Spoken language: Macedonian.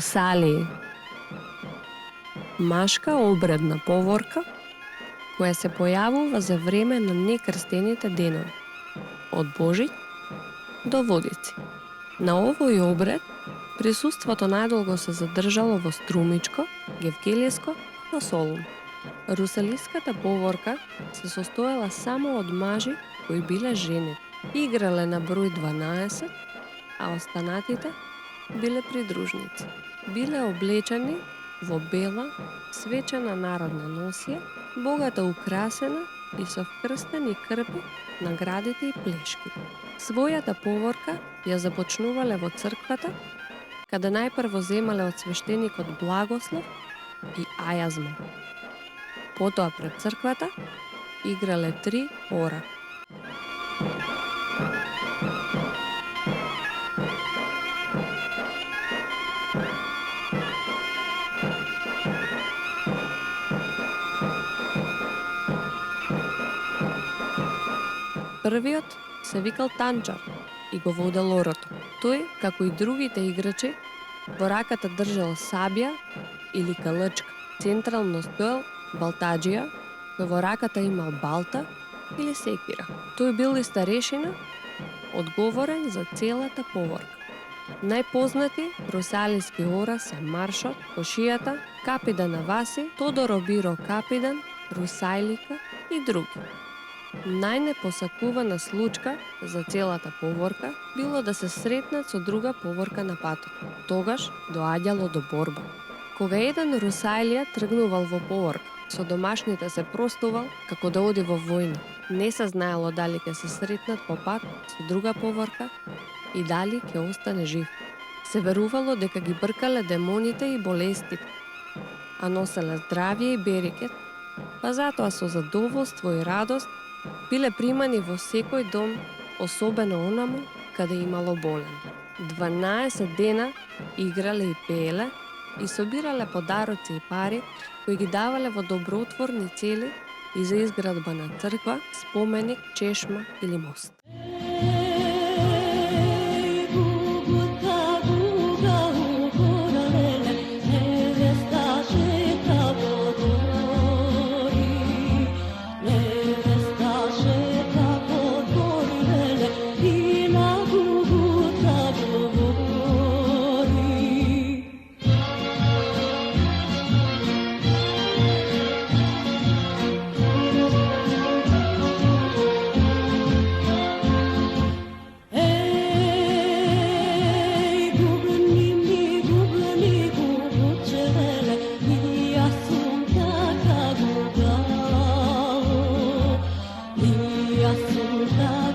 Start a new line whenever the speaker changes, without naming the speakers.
Русалии. Машка обредна поворка која се појавува за време на некрстените денови, од Божиќ до Водици. На овој обред присуството најдолго се задржало во Струмичко, Гевгелијско и Солун. Русалиската поворка се состоела само од мажи кои биле жени. Играле на број 12, а останатите биле придружници. Биле облечени во бела, свечена народна носија, богато украсена и со вкрстени крпи, наградите и плешки. Својата поворка ја започнувале во црквата, каде најпрво земале од свештеникот благослов и ајазма. Потоа пред црквата играле 3 ора. Првиот се викал Танчар и го водел орото. Тој, како и другите играчи, во раката држал сабја или калачка. Централно стоел балтаџија, кој во раката имал балта или секира. Тој бил и старешина, одговорен за целата поворка. Најпознати русалиски ора се Маршот, Кошијата, Капидан Аваси, Тодоро Биро Капидан, Русајлика и други. Најнепосакувана случка за целата поворка било да се сретнат со друга поворка на патот. Тогаш доаѓало до борба. Кога еден Русајлија тргнувал во поворка, со домашните се простувал како да оди во војна. Не се знаело дали ќе се сретнат по пат со друга поворка и дали ќе остане жив. Се верувало дека ги бркале демоните и болестите, а носеле здравје и берекет, па затоа со задоволство и радост биле примани во секој дом, особено онаму каде имало болен. 12 дена играле и пееле и собирале подароци и пари кои ги давале во добротворни цели и за изградба на црква, споменик, чешма или мост.
Assunta